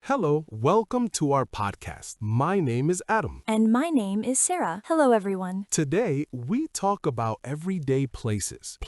Hello, welcome to our podcast. My name is Adam. And my name is Sara. Hello, everyone. Today, we talk about everyday places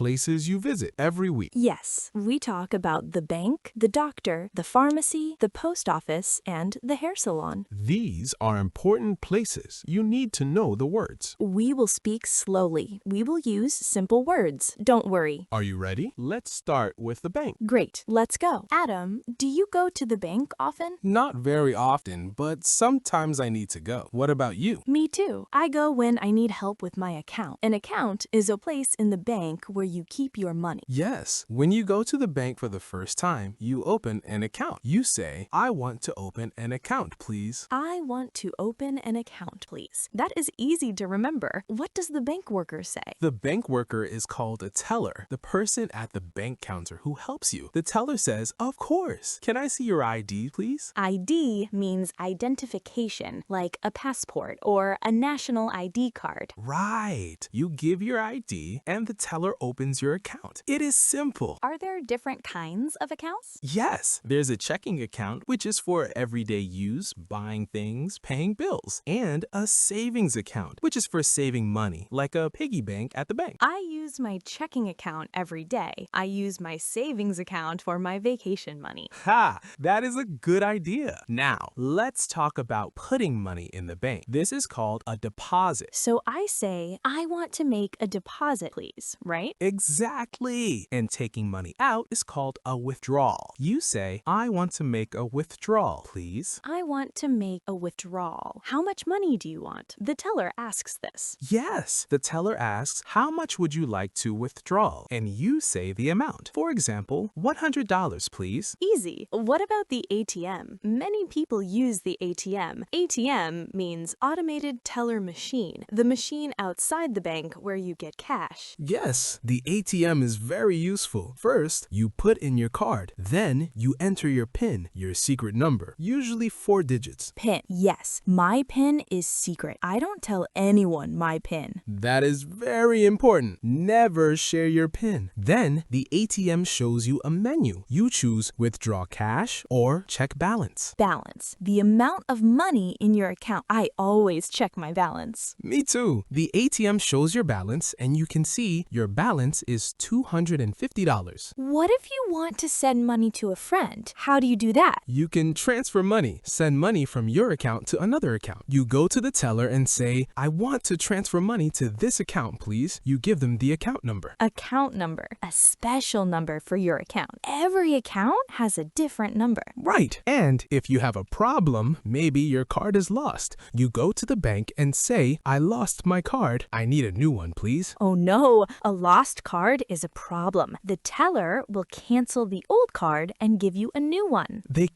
you visit every week. Yes, we talk about the bank, the doctor, the pharmacy, the post office, and the hair salon. These are important places. You need to know the words. We will speak slowly. We will use simple words. Don't worry. Are you ready? Let's start with the bank. Great, let's go. Adam, do you go to the bank often? Not very often, but sometimes I need to go. What about you? Me too. I go when I need help with my account. An account is a place in the bank where you keep your money. Yes. When you go to the bank for the first time, you open an account. You say, I want to open an account, please. I want to open an account, please. That is easy to remember. What does the bank worker say? The bank worker is called a teller, the person at the bank counter who helps you. The teller says, of course. Can I see your ID, please? ID means identification, like a passport or a national ID card. Right. You give your ID and the teller opens your account. It is simple. Are there different kinds of accounts? Yes, there's a checking account, which is for everyday use, buying things, paying bills, and a savings account, which is for saving money, like a piggy bank at the bank. I use my checking account every day. I use my savings account for my vacation money. Ha! That is a good idea. Now, let's talk about putting money in the bank. This is called a deposit. So I say, I want to make a deposit, please, right? Exactly. And taking money out is called a withdrawal. You say, I want to make a withdrawal, please. I want to make a withdrawal. How much money do you want? The teller asks this. Yes, the teller asks, how much would you like to withdraw? And you say the amount. For example, $100, please. Easy. What about the ATM? Many people use the ATM. ATM means automated teller machine, the machine outside the bank where you get cash. Yes, the ATM is very useful. First, you put in your card. Then, you enter your PIN, your secret number, usually 4 digits. PIN. Yes, my PIN is secret. I don't tell anyone my PIN. That is very important. Never share your PIN. Then, the ATM shows you a menu. You choose withdraw cash or check balance. Balance. The amount of money in your account. I always check my balance. Me too. The ATM shows your balance and you can see your balance is $250. What if you want to send money to a friend? How do you do that? You can transfer money, send money from your account to another account. You go to the teller and say, I want to transfer money to this account, please. You give them the account number. Account number. A special number for your account. Every account has a different number. Right. And if you have a problem, maybe your card is lost. You go to the bank and say, I lost my card. I need a new one, please. Oh no, a lost card is a problem. The teller will cancel the old card and give you a new one. They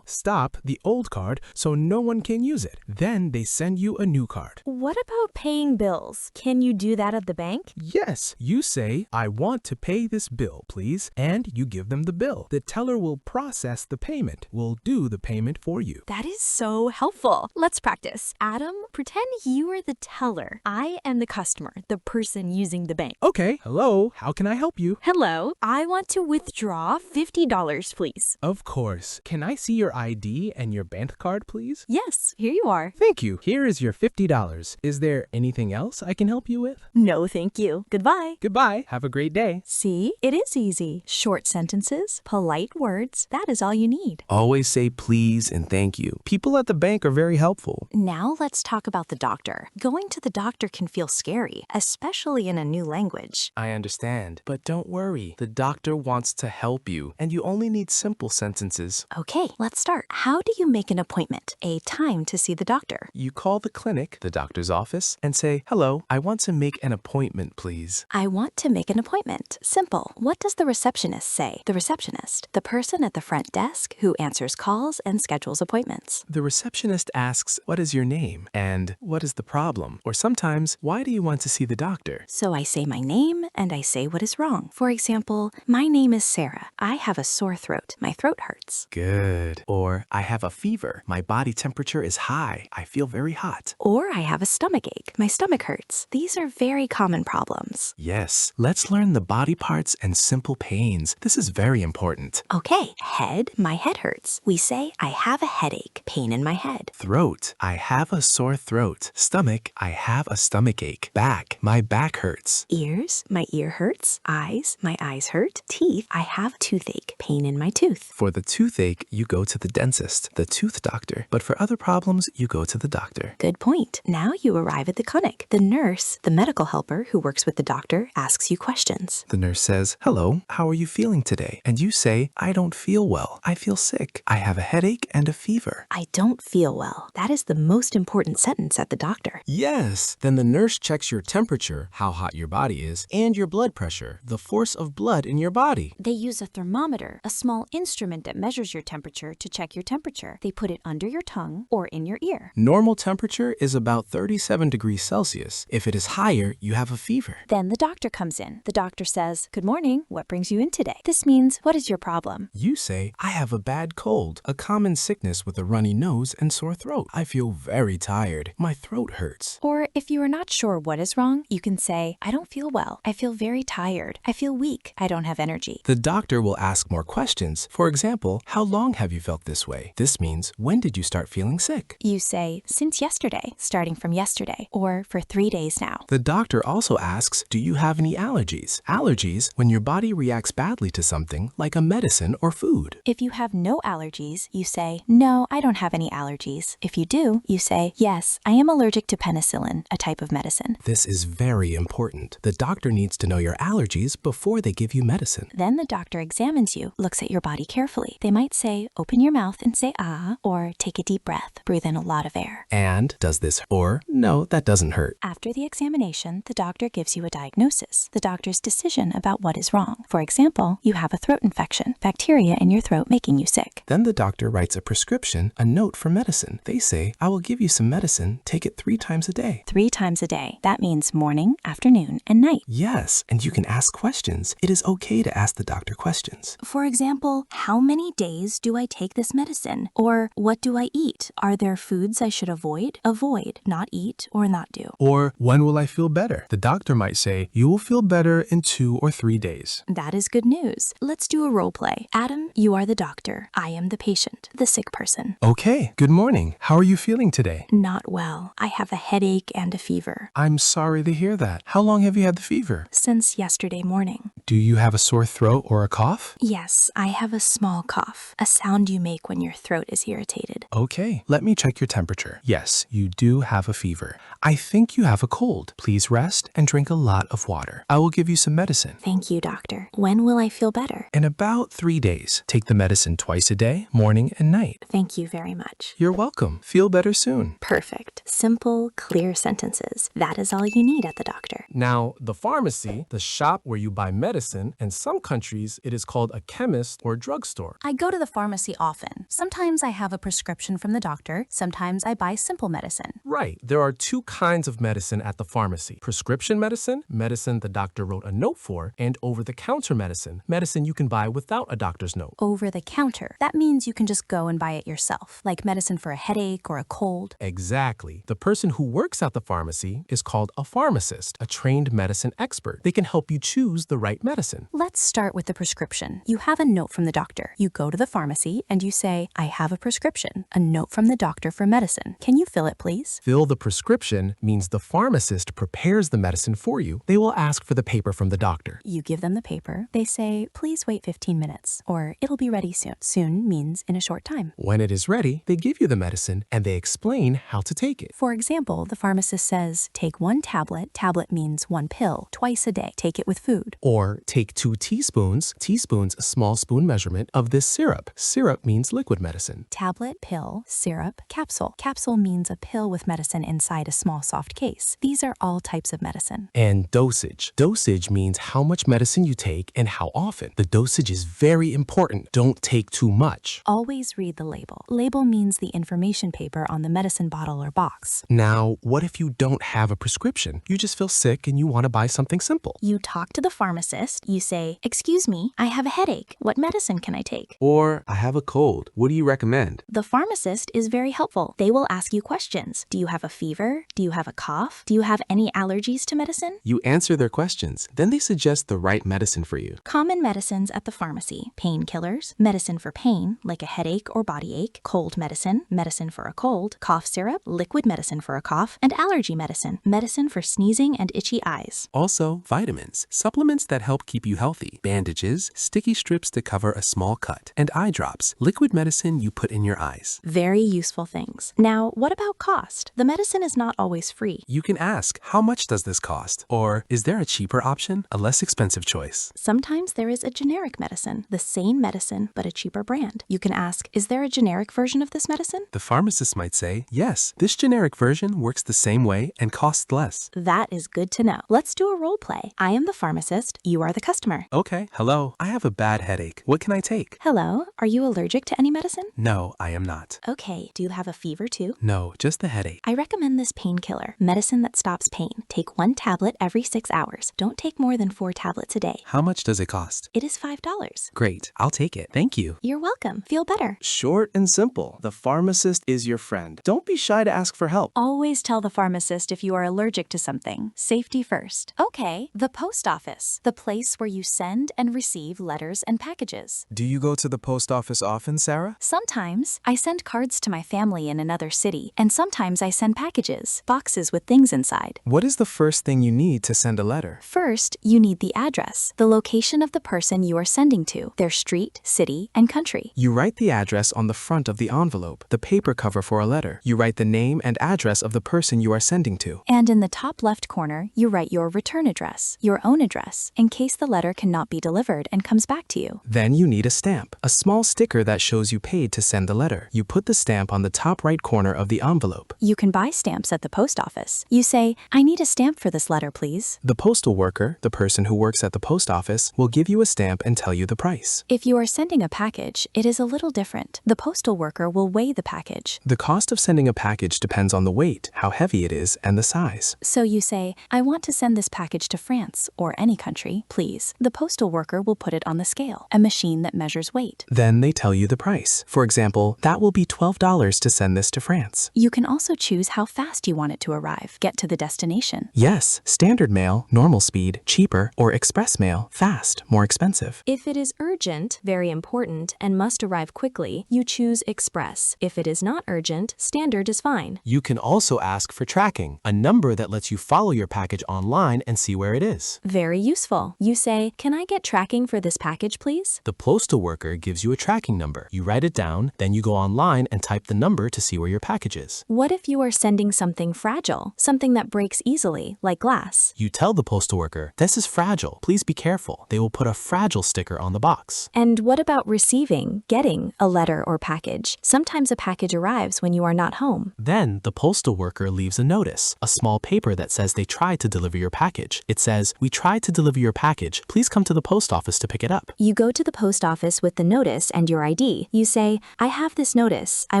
stop the old card so no one can use it. Then they send you a new card. What about paying bills? Can you do that at the bank? Yes, you say, I want to pay this bill, please, and you give them the bill. The teller will process the payment, will do the payment for you. That is so helpful. Let's practice. Adam, pretend you are the teller. I am the customer, the person using the bank. Okay, hello, how can I help you? Hello, I want to withdraw $50, please. Of course. Can I see your ID and your bank card, please? Yes, here you are. Thank you. Here is your $50. Is there anything else I can help you with? No, thank you. Goodbye. Goodbye. Have a great day. See, it is easy. Short sentences, polite words, that is all you need. Always say please and thank you. People at the bank are very helpful. Now let's talk about the doctor. Going to the doctor can feel scary, especially in a new language. I understand, but don't worry. The doctor wants to help you, and you only need simple sentences. Okay, let's start. How do you make an appointment? A time to see the doctor. You call the clinic, the doctor's office, and say, hello, I want to make an appointment, please. I want to make an appointment. Simple. What does the receptionist say? The receptionist, the person at the front desk who answers calls and schedules appointments. The receptionist asks, what is your name? And what is the problem? Or sometimes, why do you want to see the doctor? So I say my name and I say what is wrong. For example, my name is Sara. I have a sore throat. My throat hurts. Good. Or, I have a fever. My body temperature is high. I feel very hot. Or I have a stomach ache. My stomach hurts. These are very common problems. Yes. Let's learn the body parts and simple pains. This is very important. Okay, head. My head hurts. We say, I have a headache, pain in my head. Throat, I have a sore throat. Stomach, I have a stomach ache. Back, my back hurts. Ears, my ear hurts. Eyes, my eyes hurt. Teeth, I have toothache, pain in my tooth. For the toothache, you go to the dentist, the tooth doctor. But for other problems, you go to the doctor. Good point. Now you arrive at the clinic. The nurse, the medical helper who works with the doctor, asks you questions. The nurse says, hello, how are you feeling today? And you say, I don't feel well. I feel sick. I have a headache and a fever. I don't feel well. That is the most important sentence at the doctor. Yes. Then the nurse checks your temperature, how hot your body is, and your blood pressure, the force of blood in your body. They use a thermometer, a small instrument that measures your temperature, to check your temperature. They put it under your tongue or in your ear. Normal temperature is about 37 degrees Celsius. If it is higher, you have a fever. Then the doctor comes in. The doctor says, good morning, what brings you in today? This means, what is your problem? You say, I have a bad cold, a common sickness with a runny nose and sore throat. I feel very tired. My throat hurts. Or if you are not sure what is wrong, you can say, I don't feel well. I feel very tired. I feel weak. I don't have energy. The doctor will ask more questions. For example, how long have you felt this way? This means, when did you start feeling sick? You say, since yesterday, starting from yesterday, or for 3 days now. The doctor also asks, do you have any allergies? Allergies, when your body reacts badly to something, like a medicine or food. If you have no allergies, you say, no, I don't have any allergies. If you do, you say, yes, I am allergic to penicillin, a type of medicine. This is very important. The doctor needs to know your allergies before they give you medicine. Then the doctor examines you, looks at your body carefully. They might say, open your mouth and say ah, or take a deep breath, breathe in a lot of air. And does this or no, that doesn't hurt. After the examination, the doctor gives you a diagnosis, the doctor's decision about what is wrong. For example, you have a throat infection, bacteria in your throat making you sick. Then the doctor writes a prescription, a note for medicine. They say, I will give you some medicine, take it 3 times a day. 3 times a day. That means morning, afternoon, and night. Yes, and you can ask questions. It is okay to ask the doctor questions. For example, how many days do I take this medicine? Or what do I eat? Are there foods I should avoid? Avoid, not eat, or not do. Or, when will I feel better? The doctor might say, you will feel better in 2 or 3 days. That is good news. Let's do a role play. Adam, you are the doctor. I am the patient, the sick person. Okay, good morning. How are you feeling today? Not well. I have a headache and a fever. I'm sorry to hear that. How long have you had the fever? Since yesterday morning. Do you have a sore throat or a cough? Yes, I have a small cough, a sound you make when your throat is irritated. Okay, let me check your temperature. Yes, you do have a fever. I think you have a cold. Please rest and drink a lot of water. I will give you some medicine. Thank you, doctor. When will I feel better? In about 3 days. Take the medicine twice a day, morning and night. Thank you very much. You're welcome. Feel better soon. Perfect. Simple, clear sentences. That is all you need at the doctor. Now, the pharmacy, the shop where you buy medicine, in some countries it is called a chemist or drugstore. I go to the pharmacy often. Sometimes I have a prescription from the doctor. Sometimes I buy simple medicine. Right. There are 2 kinds of medicine at the pharmacy. Prescription medicine, medicine the doctor wrote a note for, and over-the-counter medicine, medicine you can buy without a doctor's note. Over the counter. That means you can just go and buy it yourself, like medicine for a headache or a cold. Exactly. The person who works at the pharmacy is called a pharmacist, a trained medicine expert. They can help you choose the right medicine. Let's start with the prescription. You have a note from the doctor. You go to the pharmacy and you say, I have a prescription, a note from the doctor for medicine. Can you fill it, please? Fill the prescription means the pharmacist prepares the medicine for you. They will ask for the paper from the doctor. You give them the paper. They say, please wait 15 minutes, or it'll be ready soon. Soon means in a short time. When it is ready, they give you the medicine and they explain how to take it. For example, the pharmacist says, take 1 tablet. Tablet means 1 pill, twice a day. Take it with food. Or take 2 teaspoons, teaspoons a small spoon measurement, of this syrup. Syrup means liquid medicine. Tablet, pill, syrup, capsule. Capsule means a pill with medicine inside a small soft case. These are all types of medicine. And dosage. Dosage means how much medicine you take and how often. The dosage is very important. Don't take too much. Always read the label. Label means the information paper on the medicine bottle or box. Now, what if you don't have a prescription? You just feel sick and you want to buy something simple. You talk to the pharmacist. You say, excuse me, I have a headache. What medicine can I take? Or, I have a cold. What do you recommend? The pharmacist is very helpful. They will ask you questions. Do you have a fever? Do you have a cough? Do you have any allergies to medicine? You answer their questions. Then they suggest the right medicine for you. Common medicines at the pharmacy: painkillers, medicine for pain, pain, like a headache or body ache, cold medicine, medicine for a cold, cough syrup, liquid medicine for a cough, and allergy medicine, medicine for sneezing and itchy eyes. Also, vitamins, supplements that help keep you healthy, bandages, sticky strips to cover a small cut, and eye drops, liquid medicine you put in your eyes. Very useful things. Now, what about cost? The medicine is not always free. You can ask, how much does this cost? Or, is there a cheaper option, a less expensive choice? Sometimes there is a generic medicine, the same medicine but a cheaper brand. You can ask, is there a generic version of this medicine? The pharmacist might say, yes, this generic version works the same way and costs less. That is good to know. Let's do a role play. I am the pharmacist, you are the customer. Okay, hello, I have a bad headache. What can I take? Hello, are you allergic to any medicine? No, I am not. Okay, do you have a fever too? No, just the headache. I recommend this painkiller, medicine that stops pain. Take 1 tablet every 6 hours. Don't take more than 4 tablets a day. How much does it cost? It is $5. Great, I'll take it. Thank you. You're welcome. Feel better. Short and simple. The pharmacist is your friend. Don't be shy to ask for help. Always tell the pharmacist if you are allergic to something. Safety first. Okay, the post office, the place where you send and receive letters and packages. Do you go to the post office often, Sarah? Sometimes I send cards to my family in another city, and sometimes I send packages, boxes with things inside. What is the first thing you need to send a letter? First, you need the address, the location of the person you are sending to, their street, city, and country. You write the address on the front of the envelope, the paper cover for a letter. You write the name and address of the person you are sending to. And in the top left corner, you write your return address, your own address, in case the letter cannot be delivered and comes back to you. Then you need a stamp, a small sticker that shows you paid to send the letter. You put the stamp on the top right corner of the envelope. You can buy stamps at the post office. You say, I need a stamp for this letter, please. The postal worker, the person who works at the post office, will give you a stamp and tell you the price. If you are sending a package, it is a little different. The postal worker will weigh the package. The cost of sending a package depends on the weight, how heavy it is, and the size. So you say, I want to send this package to France, or any country, please. The postal worker will put it on the scale, a machine that measures weight. Then they tell you the price. For example, that will be $12 to send this to France. You can also choose how fast you want it to arrive, get to the destination. Yes, standard mail, normal speed, cheaper, or express mail, fast, more expensive. If it is urgent, very important, and must arrive quickly, you choose Express. If it is not urgent, Standard is fine. You can also ask for tracking, a number that lets you follow your package online and see where it is. Very useful. You say, can I get tracking for this package, please? The postal worker gives you a tracking number. You write it down, then you go online and type the number to see where your package is. What if you are sending something fragile, something that breaks easily, like glass? You tell the postal worker, this is fragile, please be careful. They will put a fragile sticker on the box. And what about receiving, getting a letter or package? Sometimes a package arrives when you are not home. Then the postal worker leaves a notice, a small paper that says they tried to deliver your package. It says, we tried to deliver your package. Please come to the post office to pick it up. You go to the post office with the notice and your ID. You say, I have this notice. I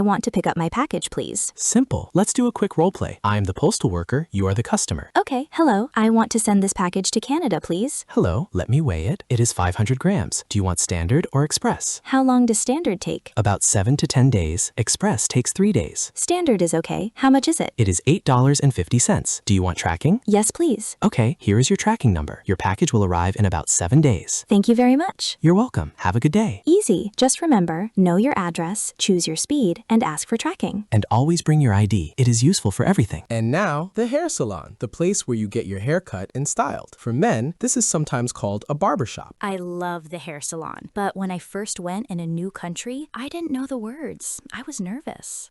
want to pick up my package, please. Simple. Let's do a quick role play. I am the postal worker. You are the customer. Okay, hello. I want to send this package to Canada, please. Hello, let me weigh it. It is 500 grams. Do you want standard or express? How long does Standard take? About 7 to 10 days. Express takes 3 days. Standard is okay. How much is it? It is $8.50. Do you want tracking? Yes, please. Okay, here is your tracking number. Your package will arrive in about 7 days. Thank you very much. You're welcome. Have a good day. Easy. Just remember, know your address, choose your speed, and ask for tracking. And always bring your ID. It is useful for everything. And now, the hair salon, the place where you get your hair cut and styled. For men, this is sometimes called a barbershop. I love the hair salon, but when I first went in a new country, I didn't know the words. I was nervous.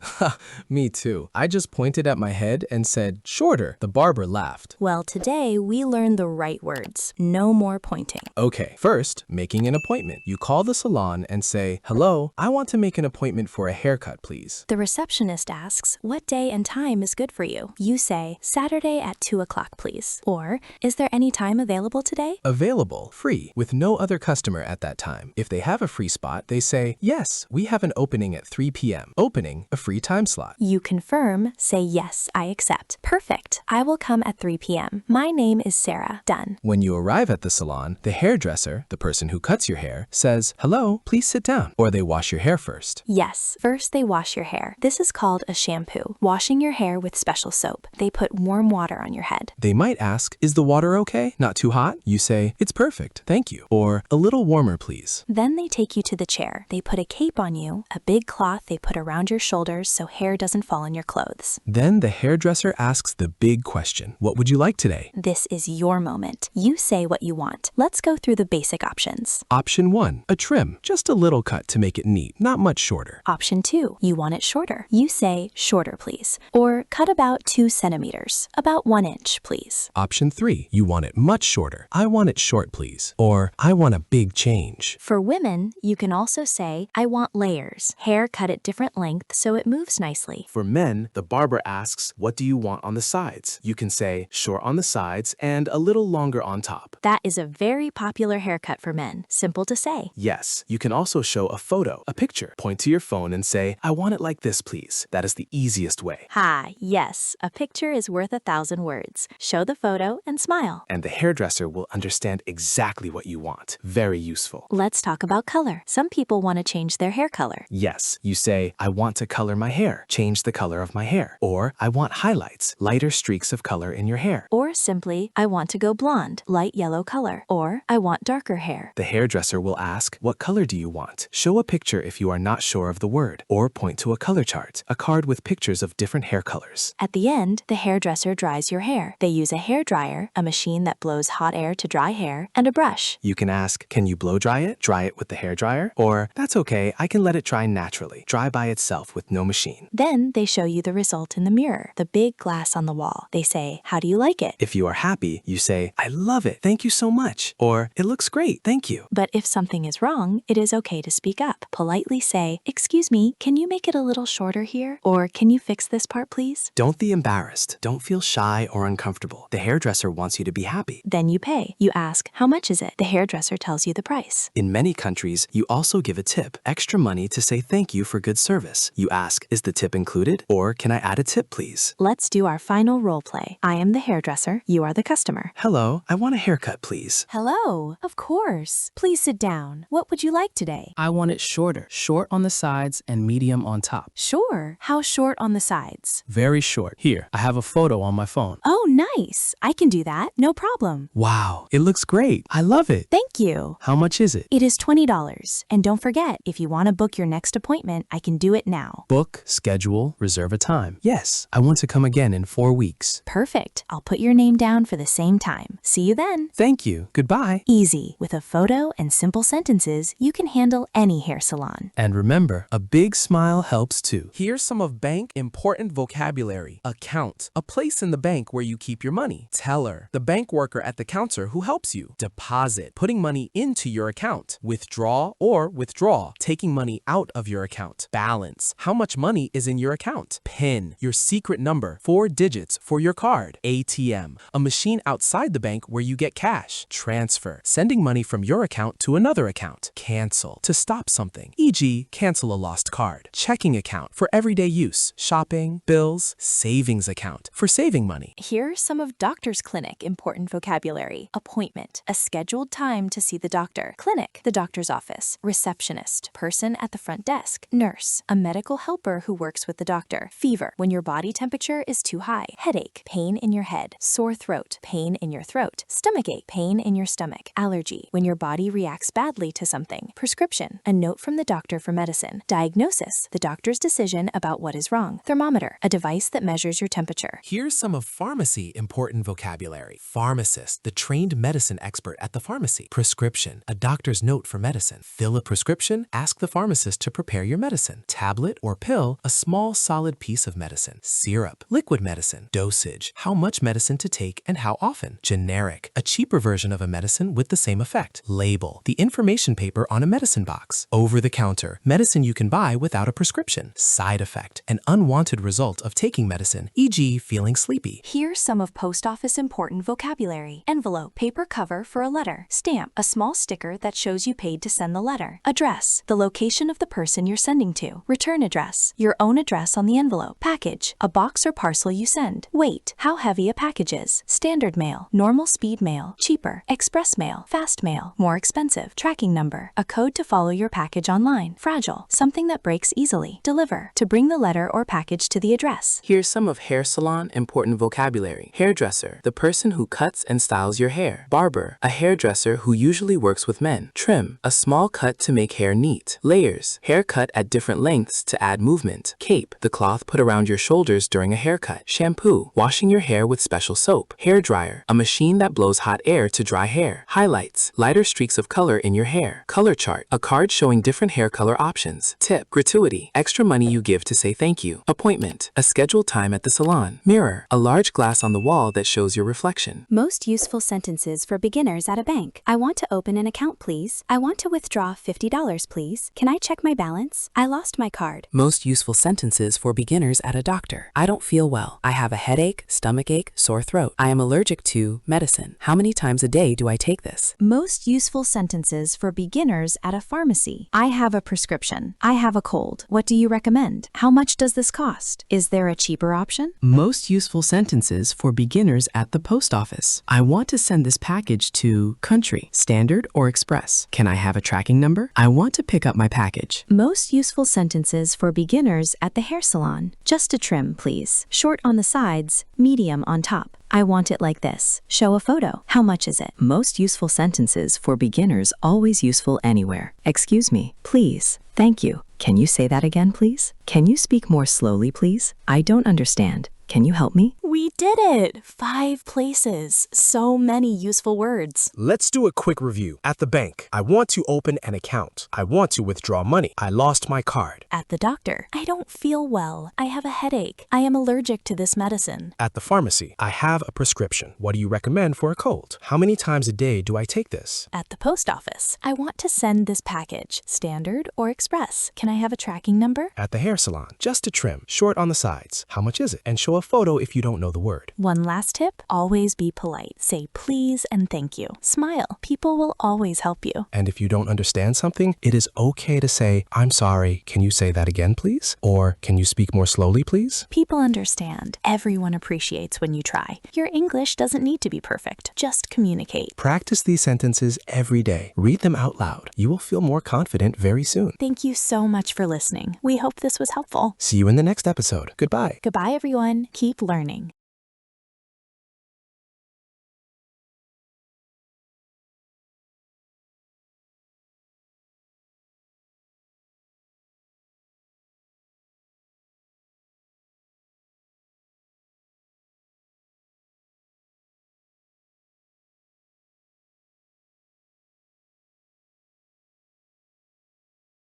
Me too. I just pointed at my head and said, shorter. The barber laughed. Well, today we learned the right words. No more pointing. Okay, first, making an appointment. You call the salon and say, hello, I want to make an appointment for a haircut, please. The receptionist asks, what day and time is good for you? You say, Saturday at 2 o'clock, please. Or, is there any time available today? Available, free, with no other customer at that time. If they have a free spot, they say, yes, we have an opening at 3 p.m. Opening, a free time slot. You confirm, say yes, I accept. Perfect. I will come at 3 p.m. My name is Sara. Done. When you arrive at the salon, the hairdresser, the person who cuts your hair, says, hello, please sit down. Or they wash your hair first. Yes, first they wash your hair. This is called a shampoo. Washing your hair with special soap. They put warm water on your head. They might ask, is the water okay? Not too hot? You say, it's perfect, thank you. Or, a little warmer, please. Then they take you to the chair. barber. They put a cape on you, a big cloth they put around your shoulders so hair doesn't fall on your clothes. Then the hairdresser asks the big question. What would you like today? This is your moment. You say what you want. Let's go through the basic options. Option 1. A trim. Just a little cut to make it neat, not much shorter. Option 2. You want it shorter. You say, shorter please. Or cut about 2 centimeters. About 1 inch, please. Option 3. You want it much shorter. I want it short, please. Or I want a big change. For women, you can also say, I want layers. Hair cut at different lengths so it moves nicely. For men, the barber asks, what do you want on the sides? You can say, short on the sides and a little longer on top. That is a very popular haircut for men. Simple to say. Yes, you can also show a photo, a picture. Point to your phone and say, I want it like this, please. That is the easiest way. Ha, yes. A picture is worth 1,000 words. Show the photo and smile. And the hairdresser will understand exactly what you want. Very useful. Let's talk about color. Some people want to change their hair color. Yes, you say, I want to color my hair. Change the color of my hair. Or, I want highlights, lighter streaks of color in your hair. Or simply, I want to go blonde, light yellow color. Or, I want darker hair. The hairdresser will ask, what color do you want? Show a picture if you are not sure of the word. Or point to a color chart, a card with pictures of different hair colors. At the end, the hairdresser dries your hair. They use a hair dryer, a machine that blows hot air to dry hair, and a brush. You can ask, can you blow dry it? Dry it with the hair dryer? Or, that's okay, I can let it dry naturally. Dry by itself with no machine. Then they show you the result in the mirror, the big glass on the wall. They say, how do you like it? If you are happy, you say, I love it, thank you so much. Or, it looks great, thank you. But if something is wrong, it is okay to speak up. Politely say, excuse me, can you make it a little shorter here? Or can you fix this part, please? Don't be embarrassed. Don't feel shy or uncomfortable. The hairdresser wants you to be happy. Then you pay. You ask, how much is it? The hairdresser tells you the price. In many countries, you also give a tip, extra money to say thank you for good service. You ask, is the tip included? Or can I add a tip, please? Let's do our final role play. I am the hairdresser. You are the customer. Hello, I want a haircut, please. Hello, of course. Please sit down. What would you like today? I want it shorter, short on the sides and medium on top. Sure. How short on the sides? Very short. Here, I have a photo on my phone. Oh, nice. I can do that. No problem. Wow, it looks great. I love it. Thank you. How much is it? It is $20. And don't forget, if you want to book your next appointment, I can do it now. Book, schedule, reserve a time. Yes, I want to come again in 4 weeks. Perfect. I'll put your name down for the same time. See you then. Thank you. Goodbye. Easy. With a photo and simple sentences, you can handle any hair salon. And remember, a big smile helps too. Here's some of bank important vocabulary. Account, a place in the bank where you keep your money. Teller, the bank worker at the counter who helps you. Deposit, putting money into your account. Withdraw or withdraw, taking money out of your account. Balance, how much money is in your account. PIN, your secret number, 4 digits for your card. ATM, a machine outside the bank where you get cash. Transfer, sending money from your account to another account. Cancel, to stop something, e.g. cancel a lost card. Checking account, for everyday use, shopping, bills. Savings account, for saving money. Here's some of doctor's clinic important vocabulary. Appointment, a scheduled time to see the doctor. Clinic, the doctor's office. Receptionist, person at the front desk. Nurse, a medical helper who works with the doctor. Fever, when your body temperature is too high. Headache, pain in your head. Sore throat, pain in your throat. Stomachache, pain in your stomach. Allergy, when your body reacts badly to something. Prescription, a note from the doctor for medicine. Diagnosis, the doctor's decision about what is wrong. Thermometer, a device that measures your temperature. Here's some of pharmacy important vocabulary. Pharmacist, the trained medicine expert at the pharmacy. Prescription, a doctor's note for medicine. Fill a prescription, ask the pharmacist to prepare your medicine. Tablet or pill, a small solid piece of medicine. Syrup, liquid medicine. Dosage, how much medicine to take and how often. Generic, a cheaper version of a medicine with the same effect. Label, the information paper on a medicine box. Over the counter, medicine you can buy without a prescription. Side effect, an unwanted result of taking medicine, e.g. feeling sleepy. Here's some of post office important vocabulary. Envelope, paper cover for a letter. Stamp, a small sticker that shows you paid to send the letter. Address, the location of the person you're sending to. Return address, your own address on the envelope. Package, a box or parcel you send. Weight, how heavy a package is. Standard mail, normal speed mail, cheaper. Express mail, fast mail, more expensive. Tracking number, a code to follow your package online. Fragile, something that breaks easily. Deliver, to bring the letter or package to the address. Here's some of hair salon important vocabulary. Hairdresser, the person who cuts and styles your hair. Barber, a hairdresser who usually works with men. Trim, a small cut to make make hair neat. Layers, hair cut at different lengths to add movement. Cape, the cloth put around your shoulders during a haircut. Shampoo, washing your hair with special soap. Hair dryer, a machine that blows hot air to dry hair. Highlights, lighter streaks of color in your hair. Color chart, a card showing different hair color options. Tip, gratuity, extra money you give to say thank you. Appointment, a scheduled time at the salon. Mirror, a large glass on the wall that shows your reflection. Most useful sentences for beginners at a bank. I want to open an account, please. I want to withdraw $50, please. Can I check my balance? I lost my card. Most useful sentences for beginners at a doctor. I don't feel well. I have a headache, stomachache, sore throat. I am allergic to medicine. How many times a day do I take this? Most useful sentences for beginners at a pharmacy. I have a prescription. I have a cold. What do you recommend? How much does this cost? Is there a cheaper option? Most useful sentences for beginners at the post office. I want to send this package to country, standard, or express. Can I have a tracking number? I want to pick up my package. Most useful sentences for beginners at the hair salon. Just a trim, please. Short on the sides, medium on top. I want it like this. Show a photo. How much is it? Most useful sentences for beginners, always useful anywhere. Excuse me, please. Thank you. Can you say that again, please? Can you speak more slowly, please? I don't understand. Can you help me? We did it! 5 places. So many useful words. Let's do a quick review. At the bank, I want to open an account. I want to withdraw money. I lost my card. At the doctor, I don't feel well. I have a headache. I am allergic to this medicine. At the pharmacy, I have a prescription. What do you recommend for a cold? How many times a day do I take this? At the post office, I want to send this package. Standard or express? Can I have a tracking number? At the hair salon, just a trim, short on the sides. How much is it? And show a photo if you don't know the word. One last tip, always be polite. Say please and thank you. Smile. People will always help you. And if you don't understand something, it is okay to say, I'm sorry, can you say that again, please? Or can you speak more slowly, please? People understand. Everyone appreciates when you try. Your English doesn't need to be perfect. Just communicate. Practice these sentences every day. Read them out loud. You will feel more confident very soon. Thank you so much for listening. We hope this was helpful. See you in the next episode. Goodbye. Goodbye, everyone. Keep learning.